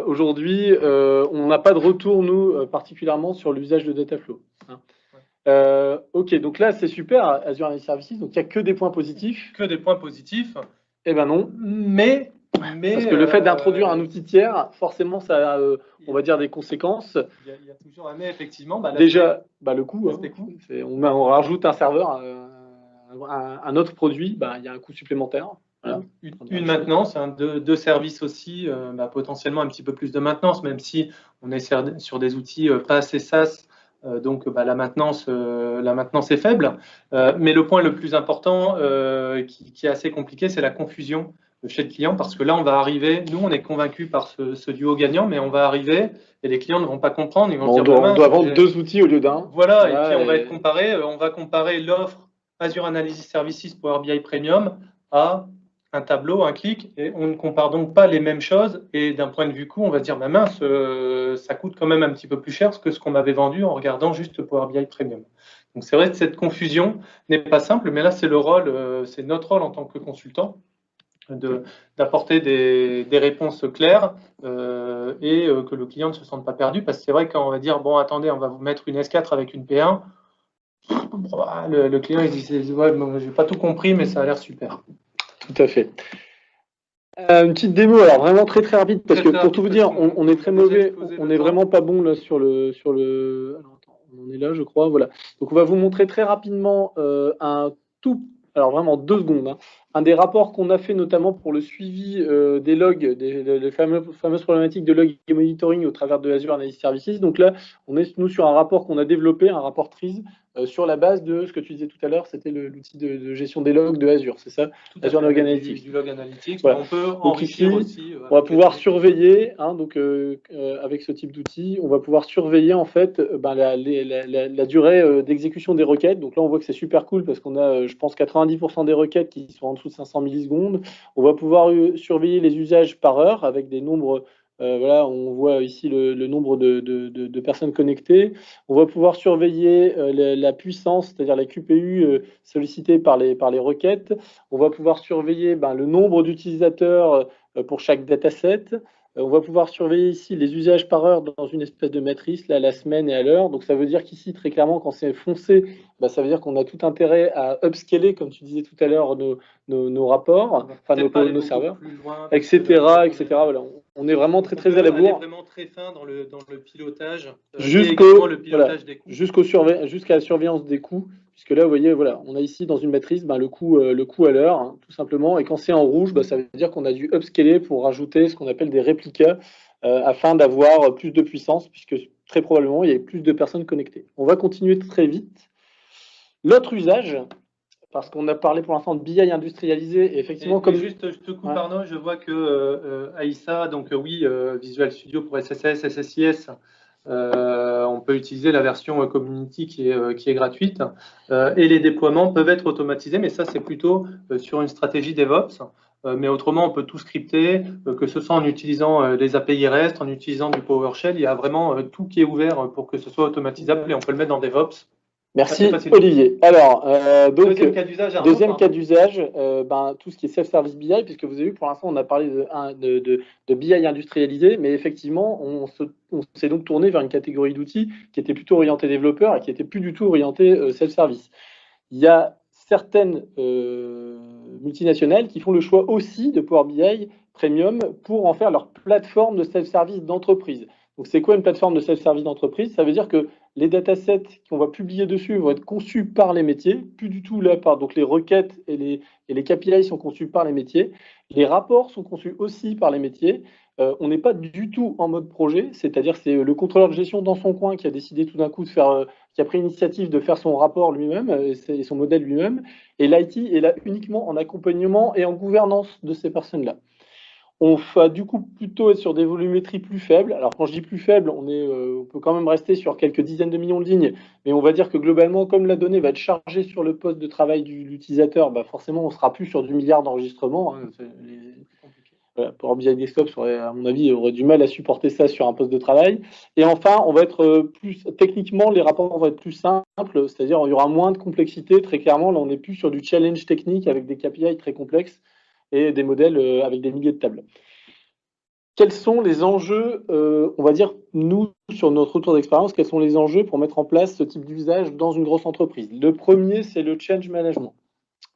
Aujourd'hui, on n'a pas de retour nous particulièrement sur l'usage de Dataflow. Hein. Ok, donc là c'est super, Azure Analysis Services, donc il n'y a que des points positifs. Que des points positifs. Eh ben non. Mais parce que le fait d'introduire un outil tiers, forcément, ça a, on va dire, des conséquences. Il y a toujours un mais, effectivement. Déjà, le coût. On rajoute un serveur, un autre produit, il y a un coût supplémentaire. Voilà. Une maintenance, deux services aussi, potentiellement un petit peu plus de maintenance, même si on est sur des outils pas assez SaaS. Donc la maintenance est faible. Mais le point le plus important qui est assez compliqué, c'est la confusion chez le client, parce que là, on va arriver, nous, on est convaincus par ce duo gagnant, mais on va arriver et les clients ne vont pas comprendre. Ils vont dire, on doit vendre deux outils au lieu d'un. Voilà, et puis on va être comparé. On va comparer l'offre Azure Analysis Services Power BI Premium à un tableau, un clic, et on ne compare donc pas les mêmes choses. Et d'un point de vue coût, on va se dire, mince, ça coûte quand même un petit peu plus cher que ce qu'on m'avait vendu en regardant juste Power BI Premium. Donc c'est vrai que cette confusion n'est pas simple, mais là, c'est c'est notre rôle en tant que consultant d'apporter des réponses claires et que le client ne se sente pas perdu, parce que c'est vrai que quand on va dire, bon, attendez, on va vous mettre une S4 avec une P1, le client, il dit, ouais, j'ai pas tout compris, mais ça a l'air super. Tout à fait. Une petite démo, alors vraiment très très rapide, parce que pour tout vous dire, on est très mauvais, on n'est vraiment pas bon là sur le. Alors, attends, on en est là, je crois, voilà. Donc on va vous montrer très rapidement alors vraiment 2 secondes, hein, un des rapports qu'on a fait notamment pour le suivi des logs, les fameuses problématiques de log et monitoring au travers de Azure Analysis Services. Donc là, on est nous sur un rapport qu'on a développé, un rapport TRIZ, sur la base de ce que tu disais tout à l'heure, c'était l'outil de gestion des logs de Azure, c'est ça? Azure Log Analytics. Du Log Analytics, voilà. On peut enrichir aussi. On va pouvoir surveiller, hein, donc avec ce type d'outil, on va pouvoir surveiller en fait la durée d'exécution des requêtes. Donc là, on voit que c'est super cool parce qu'on a, je pense, 90% des requêtes qui sont en dessous de 500 millisecondes. On va pouvoir surveiller les usages par heure avec des nombres. Voilà, on voit ici le nombre de personnes connectées. On va pouvoir surveiller la puissance, c'est-à-dire la QPU sollicitée par les requêtes. On va pouvoir surveiller le nombre d'utilisateurs pour chaque dataset. On va pouvoir surveiller ici les usages par heure dans une espèce de matrice, là, à la semaine et à l'heure. Donc ça veut dire qu'ici, très clairement, quand c'est foncé, ça veut dire qu'on a tout intérêt à upscaler, comme tu disais tout à l'heure, nos rapports, enfin nos serveurs, etc. Voilà. On est vraiment très très à la bourre. On est vraiment très fin dans le pilotage, jusqu'à la surveillance des coûts, puisque là, vous voyez, voilà, on a ici dans une matrice le coût à l'heure, hein, tout simplement. Et quand c'est en rouge, ça veut dire qu'on a dû upscaler pour rajouter ce qu'on appelle des réplicas afin d'avoir plus de puissance, puisque très probablement il y a plus de personnes connectées. On va continuer très vite. L'autre usage, parce qu'on a parlé pour l'instant de BI industrialisé, et effectivement, juste, je te coupe, Arnaud, je vois que Aïssa, donc oui, Visual Studio pour SSS, SSIS, on peut utiliser la version Community qui est gratuite, et les déploiements peuvent être automatisés, mais ça c'est plutôt sur une stratégie DevOps. Mais autrement, on peut tout scripter, que ce soit en utilisant les API REST, en utilisant du PowerShell. Il y a vraiment tout qui est ouvert pour que ce soit automatisable et on peut le mettre dans DevOps. Merci Olivier. Alors, donc, deuxième cas d'usage, tout ce qui est self-service BI, puisque vous avez vu, pour l'instant, on a parlé de BI industrialisé, mais effectivement, on s'est donc tourné vers une catégorie d'outils qui était plutôt orientée développeur et qui était plus du tout orientée self-service. Il y a certaines multinationales qui font le choix aussi de Power BI Premium pour en faire leur plateforme de self-service d'entreprise. Donc, c'est quoi une plateforme de self-service d'entreprise? Ça veut dire que les datasets qu'on va publier dessus vont être conçus par les métiers, plus du tout là par donc les requêtes et les KPI sont conçus par les métiers. Les rapports sont conçus aussi par les métiers. On n'est pas du tout en mode projet, c'est-à-dire c'est le contrôleur de gestion dans son coin qui a décidé tout d'un coup de faire, qui a pris l'initiative de faire son rapport lui-même et son modèle lui-même. Et l'IT est là uniquement en accompagnement et en gouvernance de ces personnes-là. On va du coup plutôt être sur des volumétries plus faibles. Alors quand je dis plus faible, on peut quand même rester sur quelques dizaines de millions de lignes, mais on va dire que globalement, comme la donnée va être chargée sur le poste de travail de l'utilisateur, forcément on sera plus sur du milliard d'enregistrements. Power BI Desktop, à mon avis, aurait du mal à supporter ça sur un poste de travail. Et enfin, on va être plus techniquement, les rapports vont être plus simples, c'est-à-dire il y aura moins de complexité. Très clairement, là on n'est plus sur du challenge technique avec des KPI très complexes et des modèles avec des milliers de tables. Quels sont les enjeux, on va dire, nous, sur notre retour d'expérience, quels sont les enjeux pour mettre en place ce type d'usage dans une grosse entreprise? Le premier, c'est le change management.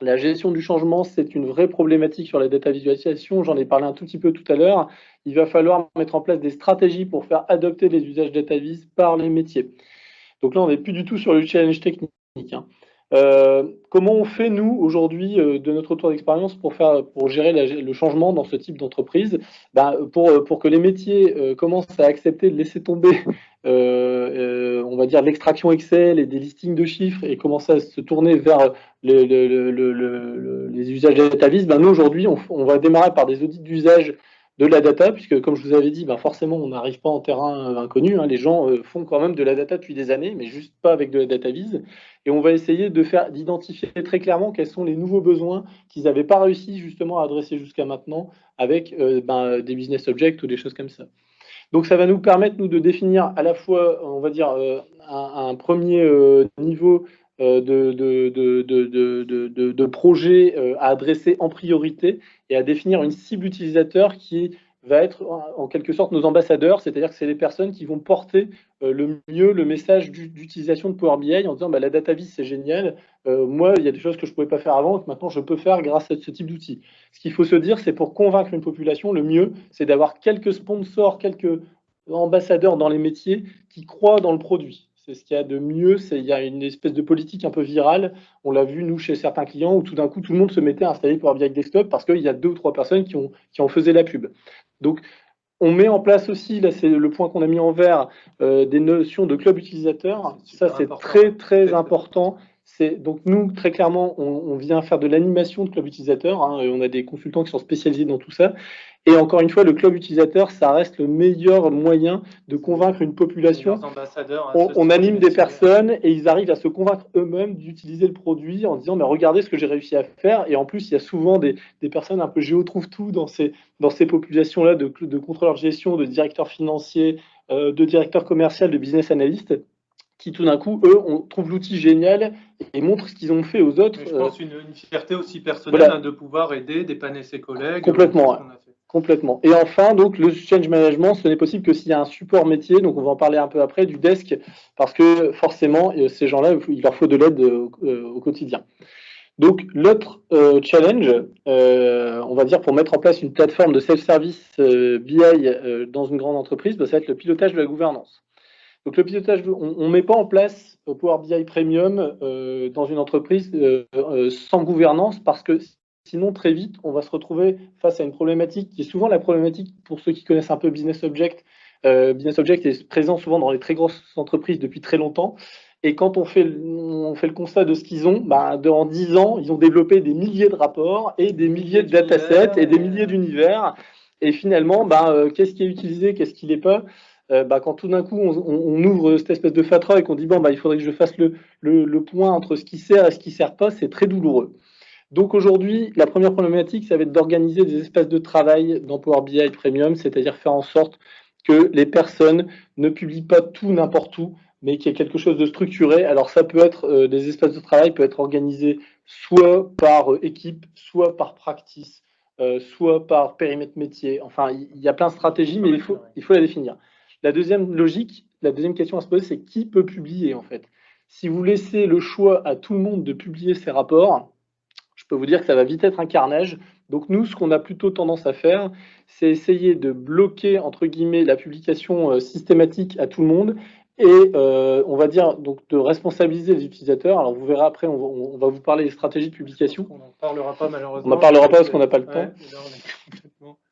La gestion du changement, c'est une vraie problématique sur la data visualisation. J'en ai parlé un tout petit peu tout à l'heure. Il va falloir mettre en place des stratégies pour faire adopter les usages data vis par les métiers. Donc là, on n'est plus du tout sur le challenge technique. Comment on fait, nous, aujourd'hui, de notre retour d'expérience pour gérer le changement dans ce type d'entreprise? Pour que les métiers commencent à accepter de laisser tomber, on va dire, l'extraction Excel et des listings de chiffres et commencer à se tourner vers les usages data vis, nous, aujourd'hui, on va démarrer par des audits d'usage de la data, puisque comme je vous avais dit, forcément on n'arrive pas en terrain inconnu, les gens font quand même de la data depuis des années, mais juste pas avec de la data vis, et on va essayer d'identifier très clairement quels sont les nouveaux besoins qu'ils n'avaient pas réussi justement à adresser jusqu'à maintenant avec des business objects ou des choses comme ça. Donc ça va nous permettre, nous, de définir à la fois, on va dire, un premier niveau de projet à adresser en priorité et à définir une cible utilisateur qui va être en quelque sorte nos ambassadeurs, c'est-à-dire que c'est les personnes qui vont porter le mieux le message d'utilisation de Power BI en disant la data vis c'est génial, moi il y a des choses que je ne pouvais pas faire avant que maintenant je peux faire grâce à ce type d'outils. Ce qu'il faut se dire, c'est pour convaincre une population, le mieux c'est d'avoir quelques sponsors, quelques ambassadeurs dans les métiers qui croient dans le produit. C'est ce qu'il y a de mieux, il y a une espèce de politique un peu virale, on l'a vu nous chez certains clients où tout d'un coup tout le monde se mettait à installer Power BI Desktop parce qu'il y a 2 ou 3 personnes qui en faisaient la pub. Donc on met en place aussi, là c'est le point qu'on a mis en vert, des notions de club utilisateur. Ça c'est très important. Donc nous, très clairement, on vient faire de l'animation de club utilisateur. On a des consultants qui sont spécialisés dans tout ça. Et encore une fois, le club utilisateur, ça reste le meilleur moyen de convaincre une population. On anime des personnes et ils arrivent à se convaincre eux-mêmes d'utiliser le produit en disant regardez ce que j'ai réussi à faire. Et en plus, il y a souvent des personnes un peu géotrouve-tout dans ces populations-là de contrôleurs de gestion, de directeurs financiers, de directeurs commerciaux, de business analystes, qui tout d'un coup, eux, trouvent l'outil génial et montrent ce qu'ils ont fait aux autres. Mais je pense une fierté aussi personnelle de pouvoir aider, dépanner ses collègues. Complètement. Et enfin, donc, le change management, ce n'est possible que s'il y a un support métier, donc on va en parler un peu après, du desk, parce que forcément, ces gens-là, il leur faut de l'aide au quotidien. Donc, l'autre challenge, on va dire, pour mettre en place une plateforme de self-service BI dans une grande entreprise, ça va être le pilotage de la gouvernance. Donc, le pilotage, on ne met pas en place Power BI Premium dans une entreprise sans gouvernance parce que sinon, très vite, on va se retrouver face à une problématique qui est souvent la problématique pour ceux qui connaissent un peu Business Object. Business Object est présent souvent dans les très grosses entreprises depuis très longtemps. Et quand on fait le constat de ce qu'ils ont, en 10 ans, ils ont développé des milliers de rapports et des milliers de datasets et des milliers d'univers. Et finalement, qu'est-ce qui est utilisé, qu'est-ce qui l'est pas? Quand tout d'un coup on ouvre cette espèce de fatras et qu'on dit il faudrait que je fasse le point entre ce qui sert et ce qui sert pas, c'est très douloureux. Donc aujourd'hui, la première problématique, ça va être d'organiser des espaces de travail dans Power BI Premium, c'est-à-dire faire en sorte que les personnes ne publient pas tout n'importe où, mais qui est quelque chose de structuré. Alors ça peut être, des espaces de travail peuvent être organisés soit par équipe, soit par practice, soit par périmètre métier. Enfin, il y a plein de stratégies, mais il faut la définir. La deuxième logique, la deuxième question à se poser, c'est qui peut publier en fait. Si vous laissez le choix à tout le monde de publier ses rapports, je peux vous dire que ça va vite être un carnage. Donc nous, ce qu'on a plutôt tendance à faire, c'est essayer de bloquer, entre guillemets, la publication systématique à tout le monde et on va dire donc de responsabiliser les utilisateurs. Alors vous verrez après, on va vous parler des stratégies de publication. On n'en parlera pas malheureusement. On n'en parlera pas parce qu'on n'a pas le temps.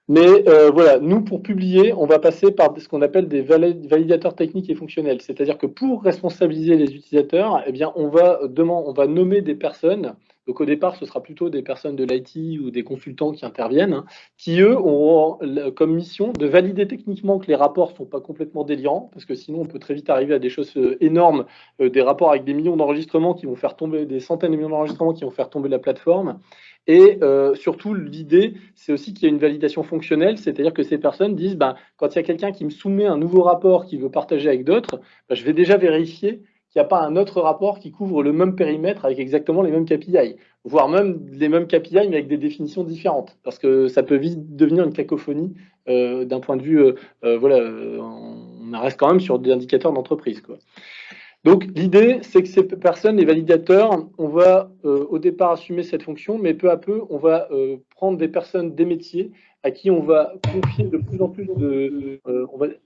Mais voilà, nous, pour publier, on va passer par ce qu'on appelle des validateurs techniques et fonctionnels. C'est-à-dire que pour responsabiliser les utilisateurs, eh bien, on va nommer des personnes. Donc au départ, ce sera plutôt des personnes de l'IT ou des consultants qui interviennent, qui eux auront comme mission de valider techniquement que les rapports ne sont pas complètement délirants, parce que sinon on peut très vite arriver à des choses énormes, des rapports avec des millions d'enregistrements qui vont faire tomber, des centaines de millions d'enregistrements qui vont faire tomber la plateforme. Et surtout, l'idée, c'est aussi qu'il y a une validation fonctionnelle, c'est-à-dire que ces personnes disent, quand il y a quelqu'un qui me soumet un nouveau rapport qu'il veut partager avec d'autres, je vais déjà vérifier qu'il n'y a pas un autre rapport qui couvre le même périmètre avec exactement les mêmes KPI, voire même les mêmes KPI mais avec des définitions différentes, parce que ça peut vite devenir une cacophonie d'un point de vue, on reste quand même sur des indicateurs d'entreprise, quoi. Donc l'idée, c'est que ces personnes, les validateurs, on va au départ assumer cette fonction, mais peu à peu, on va prendre des personnes des métiers à qui on va confier de plus en plus de...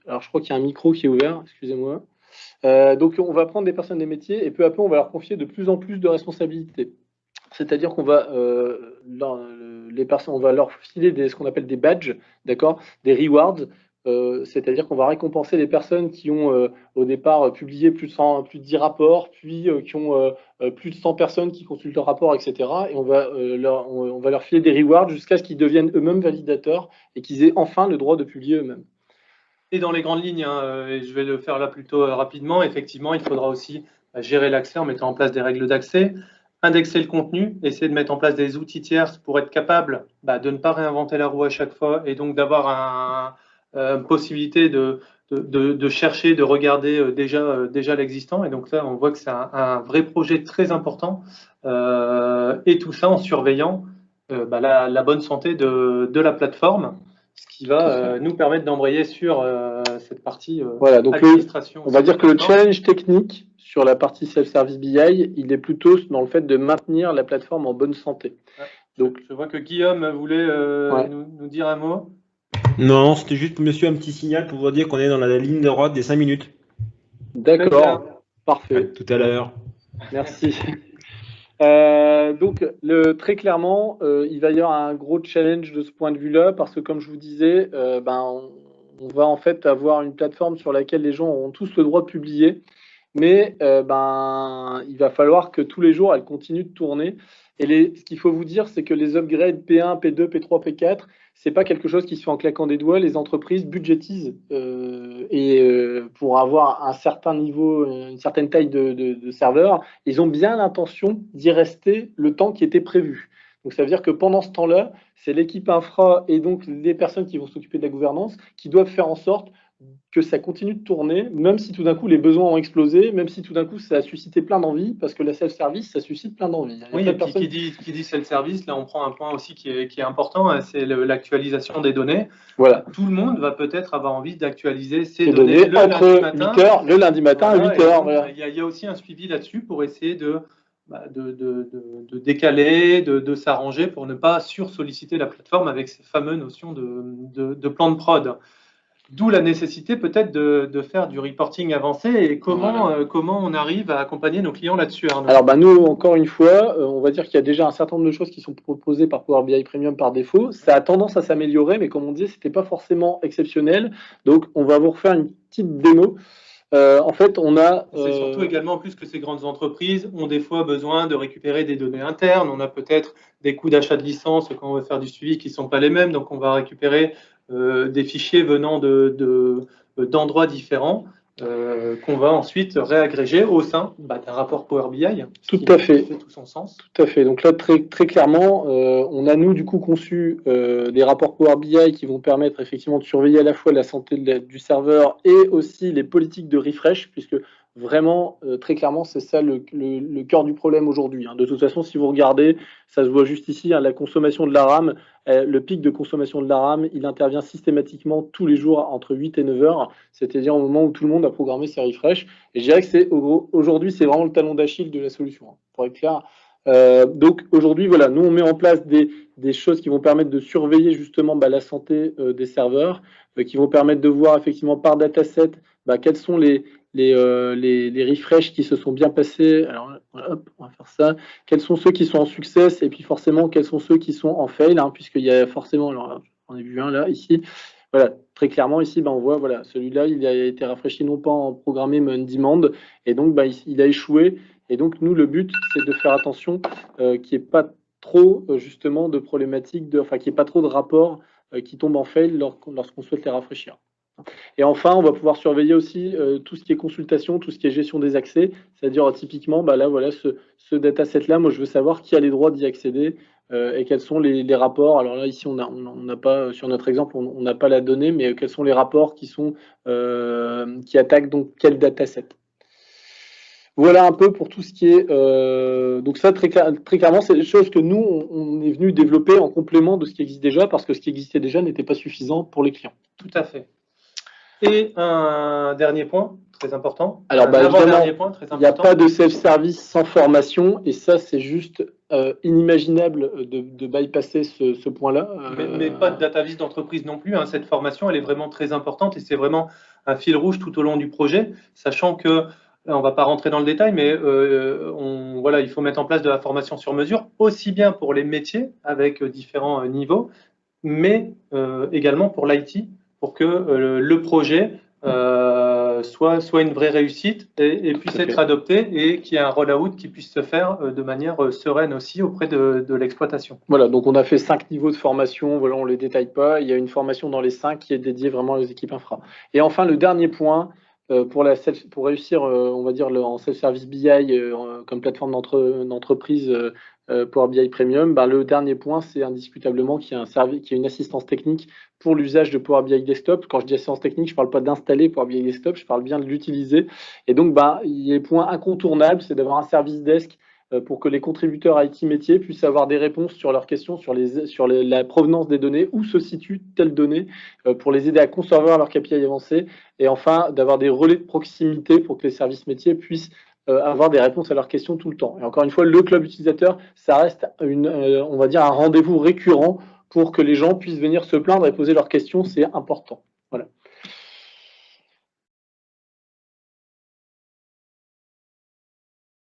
alors je crois qu'il y a un micro qui est ouvert, excusez-moi. Donc on va prendre des personnes des métiers et peu à peu, on va leur confier de plus en plus de responsabilités. C'est-à-dire qu'on va, on va leur filer ce qu'on appelle des badges, d'accord, des rewards. C'est-à-dire qu'on va récompenser les personnes qui ont au départ publié plus de 10 rapports, puis qui ont plus de 100 personnes qui consultent leurs rapports, etc. Et on va leur filer des rewards jusqu'à ce qu'ils deviennent eux-mêmes validateurs et qu'ils aient enfin le droit de publier eux-mêmes. Et dans les grandes lignes, et je vais le faire là plutôt rapidement, effectivement, il faudra aussi gérer l'accès en mettant en place des règles d'accès, indexer le contenu, essayer de mettre en place des outils tierces pour être capable de ne pas réinventer la roue à chaque fois et donc d'avoir une possibilité de chercher, de regarder déjà l'existant. Et donc là, on voit que c'est un vrai projet très important et tout ça en surveillant la bonne santé de la plateforme, ce qui va nous permettre d'embrayer sur cette partie voilà, donc administration. On va dire que le challenge technique sur la partie self-service BI, il est plutôt dans le fait de maintenir la plateforme en bonne santé. Donc, je vois que Guillaume voulait nous dire un mot. Non, c'était juste pour monsieur un petit signal pour vous dire qu'on est dans la ligne droite des 5 minutes. D'accord, parfait. À tout à l'heure. Merci. Donc, très clairement, il va y avoir un gros challenge de ce point de vue-là, parce que comme je vous disais, on va en fait avoir une plateforme sur laquelle les gens auront tous le droit de publier, mais il va falloir que tous les jours, elle continue de tourner. Et ce qu'il faut vous dire, c'est que les upgrades P1, P2, P3, P4, c'est pas quelque chose qui se fait en claquant des doigts. Les entreprises budgétisent pour avoir un certain niveau, une certaine taille de serveurs, ils ont bien l'intention d'y rester le temps qui était prévu. Donc ça veut dire que pendant ce temps-là, c'est l'équipe infra et donc les personnes qui vont s'occuper de la gouvernance qui doivent faire en sorte que ça continue de tourner, même si tout d'un coup les besoins ont explosé, même si tout d'un coup ça a suscité plein d'envie, parce que la self-service, ça suscite plein d'envie. Oui, et puis qui dit self-service, là on prend un point aussi qui est important, c'est l'actualisation des données. Voilà. Tout le monde va peut-être avoir envie d'actualiser ses données le lundi matin à 8 heures. Voilà. Il y a aussi un suivi là-dessus pour essayer de décaler, de s'arranger pour ne pas sursolliciter la plateforme avec ces fameuses notions de plan de prod. D'où la nécessité peut-être de faire du reporting avancé et comment on arrive à accompagner nos clients là-dessus, Arnaud. Alors nous, encore une fois, on va dire qu'il y a déjà un certain nombre de choses qui sont proposées par Power BI Premium par défaut. Ça a tendance à s'améliorer, mais comme on disait, c'était pas forcément exceptionnel. Donc on va vous refaire une petite démo. En fait, on a... C'est surtout également, en plus que ces grandes entreprises ont des fois besoin de récupérer des données internes. On a peut-être des coûts d'achat de licence quand on veut faire du suivi qui ne sont pas les mêmes. Donc, on va récupérer des fichiers venant d'endroits différents qu'on va ensuite réagréger au sein d'un rapport Power BI. Tout à fait. Fait tout son sens. Tout à fait. Donc là, très clairement, on a, nous, du coup, conçu des rapports Power BI qui vont permettre effectivement de surveiller à la fois la santé du serveur et aussi les politiques de refresh, puisque vraiment, très clairement, c'est ça le cœur du problème aujourd'hui. De toute façon, si vous regardez, ça se voit juste ici, la consommation de la RAM, le pic de consommation de la RAM, il intervient systématiquement tous les jours entre 8 et 9 heures, c'est-à-dire au moment où tout le monde a programmé ses refreshs. Et je dirais que aujourd'hui, c'est vraiment le talon d'Achille de la solution, pour être clair. Donc aujourd'hui, voilà, nous on met en place des choses qui vont permettre de surveiller justement la santé des serveurs, qui vont permettre de voir effectivement par dataset quels sont les refreshs qui se sont bien passés. Alors hop, on va faire ça. Quels sont ceux qui sont en success et puis forcément quels sont ceux qui sont en fail, puisqu'il y a forcément, alors, on a vu un là ici. Voilà, très clairement ici, on voit, voilà, celui-là, il a été rafraîchi non pas en programmé mais en demand, et donc il a échoué. Et donc nous, le but, c'est de faire attention qu'il n'y ait pas trop justement de problématiques, qu'il n'y ait pas trop de rapports qui tombent en fail lorsqu'on souhaite les rafraîchir. Et enfin, on va pouvoir surveiller aussi tout ce qui est consultation, tout ce qui est gestion des accès, c'est-à-dire typiquement, là, voilà, ce dataset-là, moi, je veux savoir qui a les droits d'y accéder et quels sont les rapports. Alors là, ici, on n'a pas, sur notre exemple, on n'a pas la donnée, mais quels sont les rapports qui attaquent donc quel dataset. Voilà un peu pour tout ce qui est... donc ça, très clairement, c'est des choses que nous, on est venu développer en complément de ce qui existe déjà, parce que ce qui existait déjà n'était pas suffisant pour les clients. Tout à fait. Et un dernier point très important. Alors, dernier point très important. Il n'y a pas de self-service sans formation, et ça, c'est juste inimaginable de bypasser ce point-là. Mais pas de data-vis d'entreprise non plus. Cette formation, elle est vraiment très importante, et c'est vraiment un fil rouge tout au long du projet, sachant que on ne va pas rentrer dans le détail, mais voilà, il faut mettre en place de la formation sur mesure, aussi bien pour les métiers avec différents niveaux, mais également pour l'IT, pour que le projet soit une vraie réussite et puisse être adopté, et qu'il y ait un rollout qui puisse se faire de manière sereine aussi auprès de l'exploitation. Voilà, donc on a fait 5 niveaux de formation, voilà, on ne les détaille pas. Il y a une formation dans les 5 qui est dédiée vraiment aux équipes infra. Et enfin, le dernier point, pour réussir, on va dire, en self-service BI comme plateforme d'entreprise Power BI Premium, le dernier point, c'est indiscutablement qu'il y a une assistance technique pour l'usage de Power BI Desktop. Quand je dis assistance technique, je ne parle pas d'installer Power BI Desktop, je parle bien de l'utiliser. Et donc, il y a un point incontournable, c'est d'avoir un service desk pour que les contributeurs IT métiers puissent avoir des réponses sur leurs questions, sur la provenance des données, où se situe telle donnée, pour les aider à concevoir leur KPI avancé, et enfin d'avoir des relais de proximité pour que les services métiers puissent avoir des réponses à leurs questions tout le temps. Et encore une fois, le club utilisateur, ça reste on va dire un rendez-vous récurrent pour que les gens puissent venir se plaindre et poser leurs questions, c'est important. Voilà.